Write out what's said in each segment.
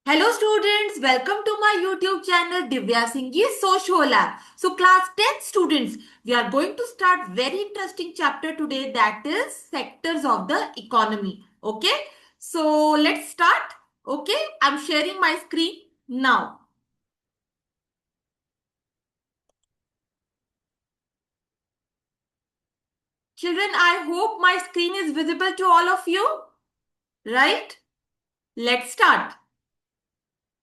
Hello students, welcome to my YouTube channel Divya Singh's Social Lab. So class 10 students, we are going to start very interesting chapter today, that is sectors of the economy. Okay, so let's start. Okay, I'm sharing my screen now. Children, I hope my screen is visible to all of you, right? Let's start.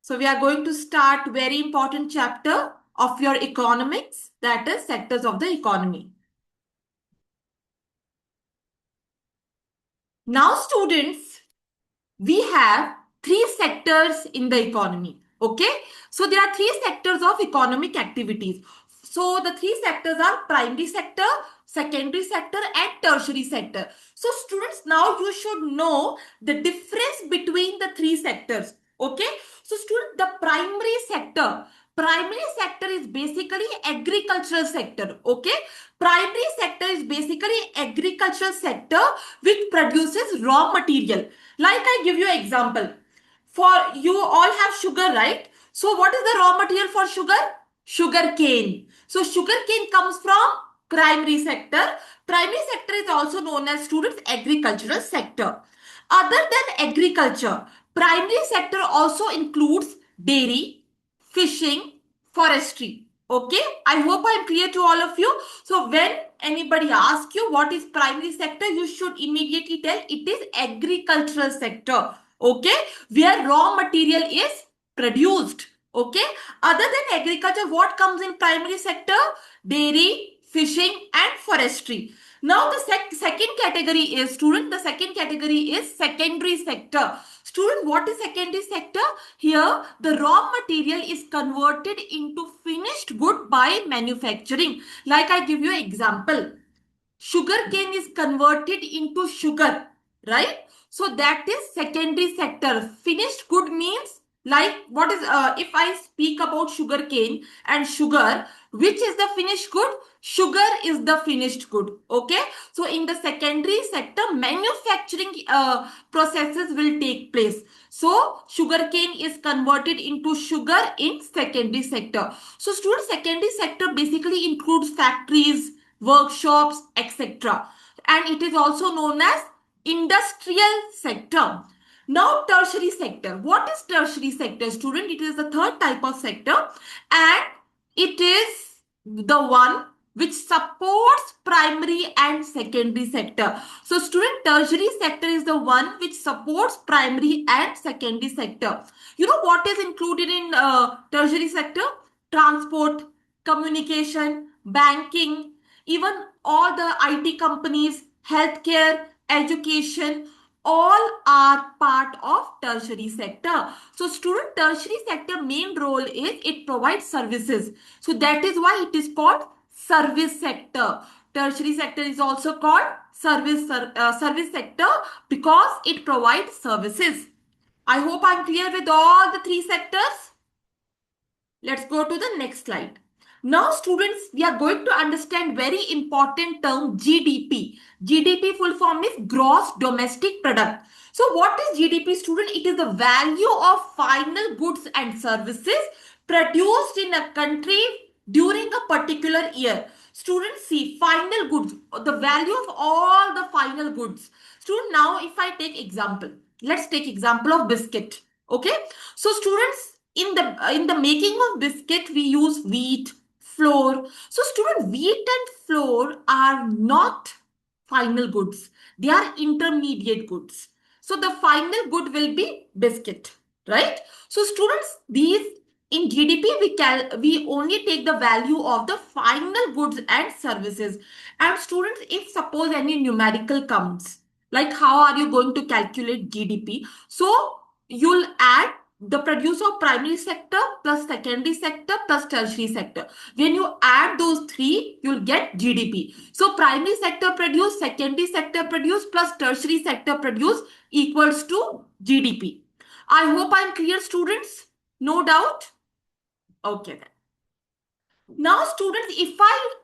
So we are going to start very important chapter of your economics, that is sectors of the economy. Now students, we have three sectors in the economy. Okay, so there are three sectors of economic activities. So the three sectors are primary sector, secondary sector and tertiary sector. So students, now you should know the difference between the three sectors. Okay, so student, the primary sector is basically agricultural sector. Okay, primary sector is basically agricultural sector which produces raw material. Like I give you an example. For you all have sugar, right? So what is the raw material for sugar? Sugar cane. So sugar cane comes from primary sector. Primary sector is also known as students agricultural sector. Other than agriculture, primary sector also includes dairy, fishing, forestry. Okay, I hope I'm clear to all of you. So when anybody asks you what is primary sector, you should immediately tell it is agricultural sector. Okay, where raw material is produced. Okay, other than agriculture, what comes in primary sector? Dairy, fishing and forestry. Now the second category is student. The second category is secondary sector. Student, what is secondary sector? Here, the raw material is converted into finished good by manufacturing. Like I give you an example. Sugar cane is converted into sugar, right? So that is secondary sector. Finished good means like what is if I speak about sugar cane and sugar, which is the finished good? Sugar is the finished good. Okay, so in the secondary sector, manufacturing processes will take place. So sugar cane is converted into sugar in secondary sector. So students, secondary sector basically includes factories, workshops, etc. And it is also known as industrial sector. Now tertiary sector. What is tertiary sector, student? It is the third type of sector and it is the one which supports primary and secondary sector. So student, tertiary sector is the one which supports primary and secondary sector. You know what is included in tertiary sector? Transport, communication, banking, even all the IT companies, healthcare, education, all are part of tertiary sector. So student, tertiary sector main role is it provides services. So that is why it is called service sector. Tertiary sector is also called service sector because it provides services. I hope I'm clear with all the three sectors. Let's go to the next slide. Now students, we are going to understand very important term GDP. GDP full form is gross domestic product. So what is GDP, student? It is the value of final goods and services produced in a country during a particular year. Students, see, final goods, the value of all the final goods. Student, now if I take example, let's take example of biscuit. Okay, so students, in the making of biscuit we use wheat, flour. So student, wheat and flour are not final goods, they are intermediate goods. So the final good will be biscuit, right? So students, these in GDP we only take the value of the final goods and services. And students, if suppose any numerical comes, like how are you going to calculate GDP? So you'll add the produce of primary sector plus secondary sector plus tertiary sector. When you add those three, you'll get GDP. So primary sector produce, secondary sector produce plus tertiary sector produce equals to GDP. I hope I'm clear, students. No doubt. Okay then. Now students,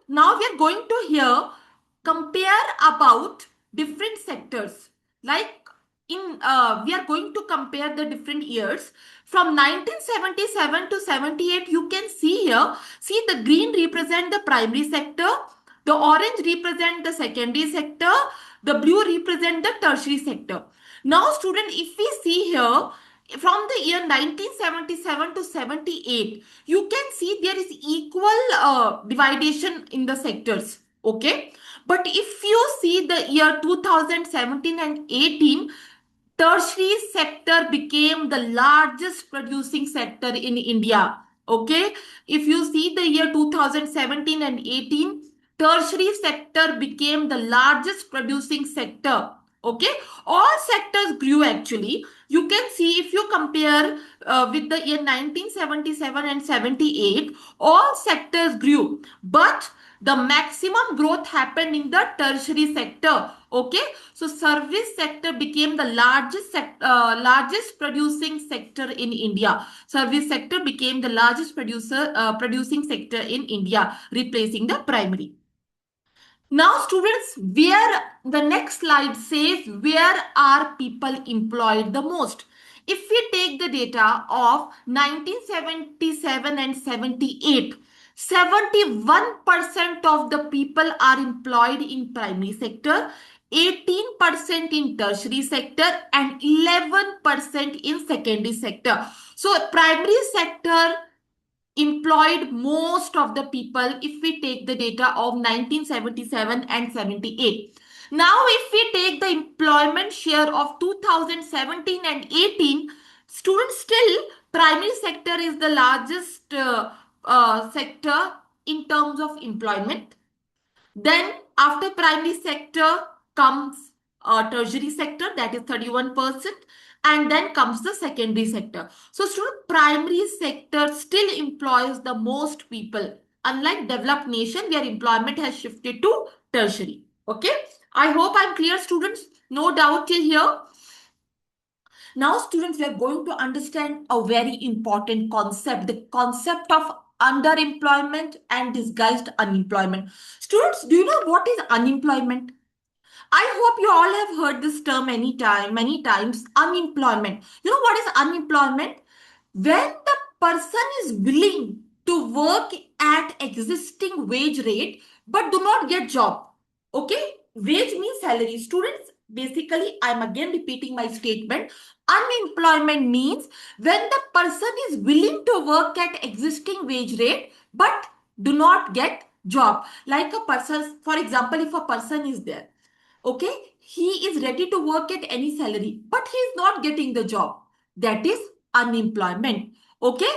now we are going to here compare about different sectors. Like we are going to compare the different years from 1977 to 78. You can see here, see the green represent the primary sector, the orange represent the secondary sector, the blue represent the tertiary sector. Now student, if we see here from the year 1977 to 78, you can see there is equal dividation in the sectors. Okay, but if you see the year 2017 and 18, tertiary sector became the largest producing sector in India. Okay, if you see the year 2017 and 18, tertiary sector became the largest producing sector. Okay, all sectors grew actually. You can see if you compare with the year 1977 and 78, all sectors grew, but the maximum growth happened in the tertiary sector. Okay, so service sector became the largest producing sector in India. Service sector became the largest producing sector in India, replacing the primary. Now, students, where the next slide says where are people employed the most? If we take the data of 1977 and 78, 71% of the people are employed in primary sector, 18% in tertiary sector, and 11% in secondary sector. So, primary sector employed most of the people if we take the data of 1977 and 78. Now, if we take the employment share of 2017 and 18, students, still primary sector is the largest sector in terms of employment. Then after primary sector comes tertiary sector, that is 31%, and then comes the secondary sector. So student, primary sector still employs the most people, unlike developed nation where employment has shifted to tertiary. Okay, I hope I'm clear, students. No doubt till here. Now, students, we are going to understand a very important concept, the concept of underemployment and disguised unemployment. Students, do you know what is unemployment? I hope you all have heard this term many times, unemployment. You know what is unemployment? When the person is willing to work at existing wage rate but do not get job. Okay? Wage means salary. Students, basically, I'm again repeating my statement. Unemployment means when the person is willing to work at existing wage rate but do not get job. Like a person, for example, if a person is there, okay, he is ready to work at any salary, but he is not getting the job. That is unemployment. Okay.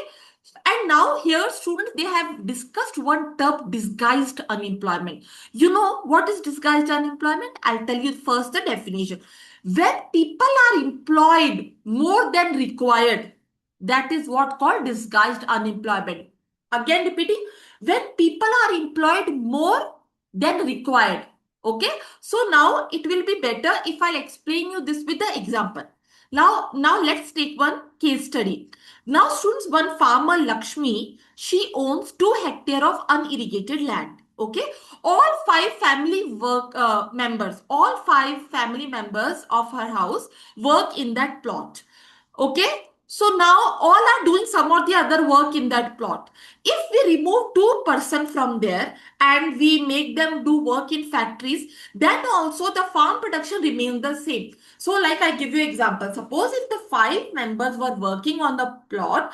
And now here students, they have discussed one term, disguised unemployment. You know what is disguised unemployment? I'll tell you first the definition. When people are employed more than required, that is what called disguised unemployment. Again repeating, when people are employed more than required. Okay, so now it will be better if I'll explain you this with the example. Now let's take one case study. Now students, one farmer Lakshmi, she owns 2 hectares of unirrigated land. Okay, all 5 family members of her house work in that plot. Okay, so now all are doing some or the other work in that plot. If we remove 2% from there and we make them do work in factories, then also the farm production remains the same. So like I give you example, suppose if the 5 members were working on the plot,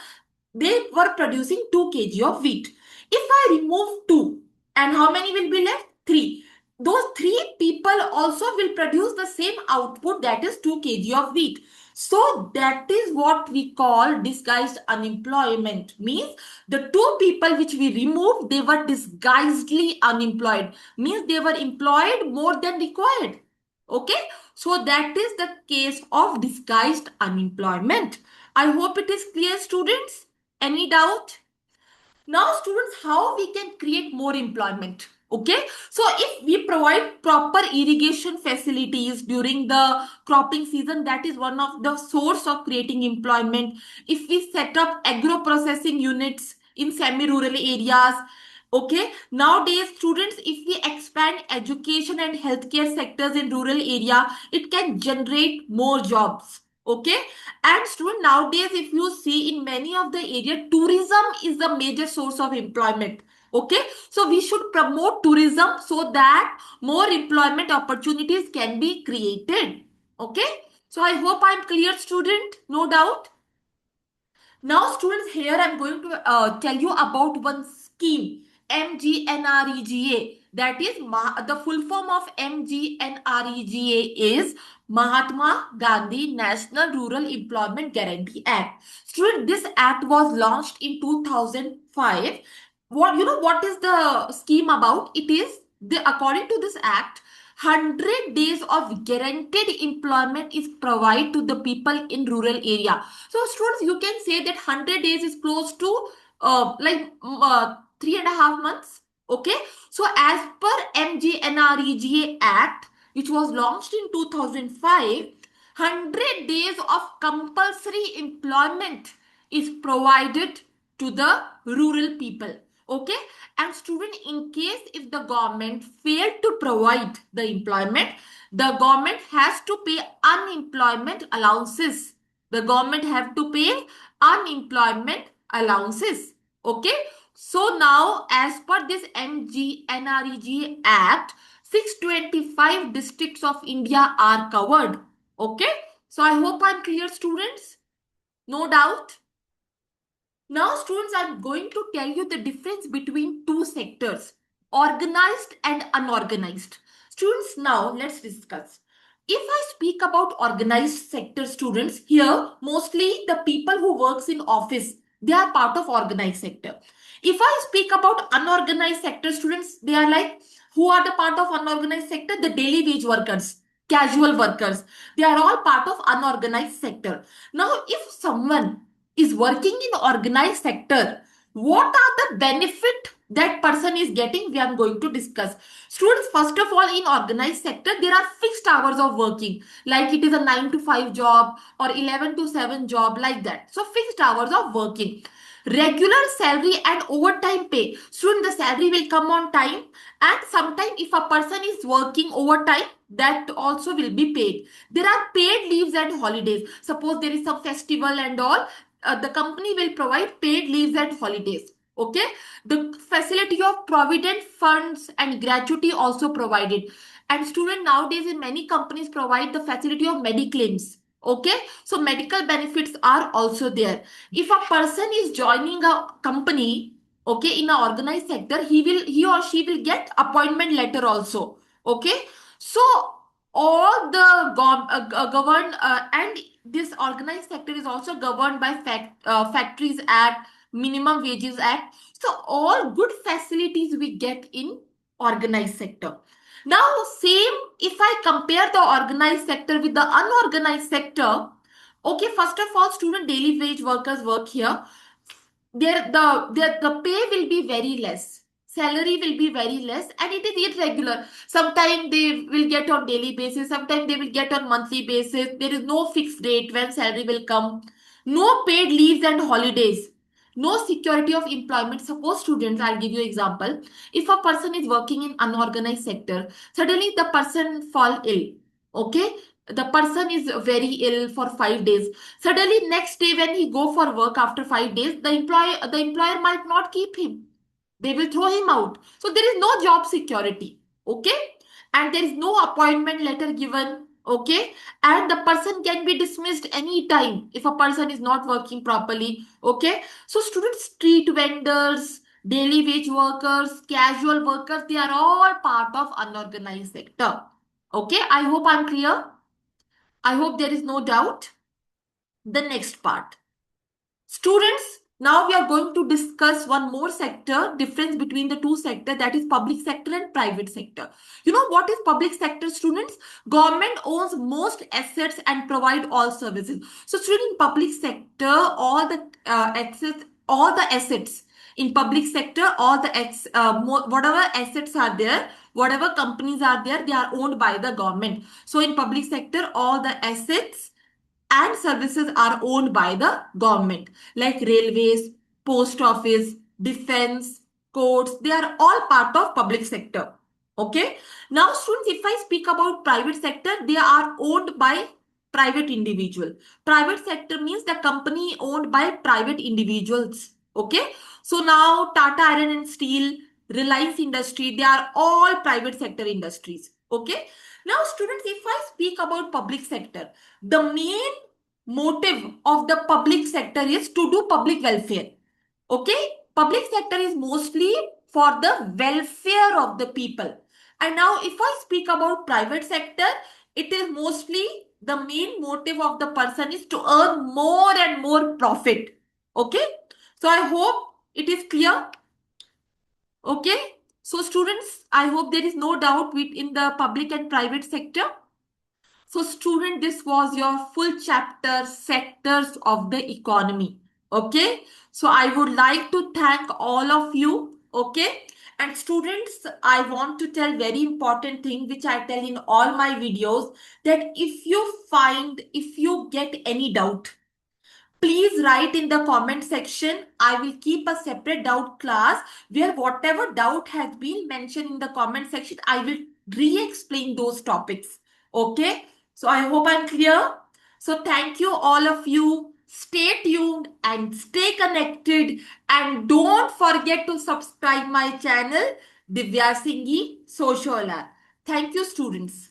they were producing 2 kg of wheat. If I remove 2, and how many will be left? 3. Those 3 people also will produce the same output, that is 2 kg of wheat. So that is what we call disguised unemployment. Means the 2 people which we removed, they were disguisedly unemployed. Means they were employed more than required. Okay. So that is the case of disguised unemployment. I hope it is clear, students. Any doubt? Now, students, how we can create more employment? Okay, so if we provide proper irrigation facilities during the cropping season, that is one of the source of creating employment. If we set up agro processing units in semi-rural areas, Okay, nowadays, students, if we expand education and healthcare sectors in rural area, it can generate more jobs. Okay, and student, nowadays, if you see in many of the area, tourism is the major source of employment. Okay, so we should promote tourism so that more employment opportunities can be created. Okay, so I hope I'm clear, student. No doubt. Now, students, here I'm going to tell you about one scheme, MGNREGA. That is, the full form of MGNREGA is Mahatma Gandhi National Rural Employment Guarantee Act. Student, this act was launched in 2005. What is the scheme about? It is, according to this act, 100 days of guaranteed employment is provided to the people in rural area. So students, you can say that 100 days is close to 3.5 months. Okay. So as per MGNREGA Act, which was launched in 2005, 100 days of compulsory employment is provided to the rural people. Okay. And student, in case if the government failed to provide the employment, the government has to pay unemployment allowances. The government have to pay unemployment allowances. Okay. So now, as per this MGNREGA Act, 625 districts of India are covered. Okay. So I hope I'm clear, students. No doubt. Now, students, I'm going to tell you the difference between two sectors, organized and unorganized. Students, now let's discuss. If I speak about organized sector, students, here mostly the people who works in office, they are part of organized sector. If I speak about unorganized sector, students, they are like, who are the part of unorganized sector? The daily wage workers, casual workers. They are all part of unorganized sector. Now, if someone is working in organized sector, what are the benefit that person is getting? We are going to discuss. Students, first of all, in organized sector, there are fixed hours of working, like it is a 9 to 5 job or 11 to 7 job, like that. So fixed hours of working, regular salary and overtime pay. Student, the salary will come on time, and sometime if a person is working overtime, that also will be paid. There are paid leaves and holidays. Suppose there is some festival and all, the company will provide paid leaves and holidays. Okay. The facility of provident funds and gratuity also provided. And student, nowadays in many companies provide the facility of mediclaims. Okay. So medical benefits are also there. If a person is joining a company, okay, in an organized sector, he or she will get appointment letter also. Okay. So all the governed and this organized sector is also governed by Factories Act, Minimum Wages Act. So all good facilities we get in organized sector. Now, same if I compare the organized sector with the unorganized sector. Okay, first of all, student, daily wage workers work here. The pay will be very less. Salary will be very less, and it is irregular. Sometimes they will get on daily basis, sometimes they will get on monthly basis. There is no fixed date when salary will come. No paid leaves and holidays. No security of employment. Suppose students, I'll give you example. If a person is working in unorganized sector, suddenly the person fall ill. Okay, the person is very ill for 5 days. Suddenly, next day when he go for work after 5 days, the employer might not keep him. They will throw him out. So there is no job security. Okay, and there is no appointment letter given. Okay, and the person can be dismissed anytime if a person is not working properly. Okay, so students, street vendors, daily wage workers, casual workers, they are all part of unorganized sector. Okay, I hope I'm clear. I hope there is no doubt. The next part. Students, now we are going to discuss one more sector, difference between the two sector, that is public sector and private sector. You know what is public sector, students? Government owns most assets and provide all services. So student, in public sector, all the assets in public sector, whatever assets are there, whatever companies are there, they are owned by the government. So in public sector, all the assets and services are owned by the government, like railways, post office, defense, courts, they are all part of public sector. Okay. Now, students, if I speak about private sector, they are owned by private individual. Private sector means the company owned by private individuals. Okay. So now Tata Iron and Steel, Reliance Industry, they are all private sector industries. Okay. Now, students, if I speak about public sector, the main motive of the public sector is to do public welfare. Okay. Public sector is mostly for the welfare of the people. And now, if I speak about private sector, it is mostly the main motive of the person is to earn more and more profit. Okay. So I hope it is clear. Okay. So students, I hope there is no doubt in the public and private sector. So student, this was your full chapter, sectors of the economy. Okay. So I would like to thank all of you. Okay. And students, I want to tell very important thing which I tell in all my videos, that if you get any doubt, please write in the comment section. I will keep a separate doubt class where whatever doubt has been mentioned in the comment section, I will re-explain those topics. Okay. So I hope I'm clear. So thank you all of you. Stay tuned and stay connected. And don't forget to subscribe my channel, Divya Singhi Social Lab. Thank you, students.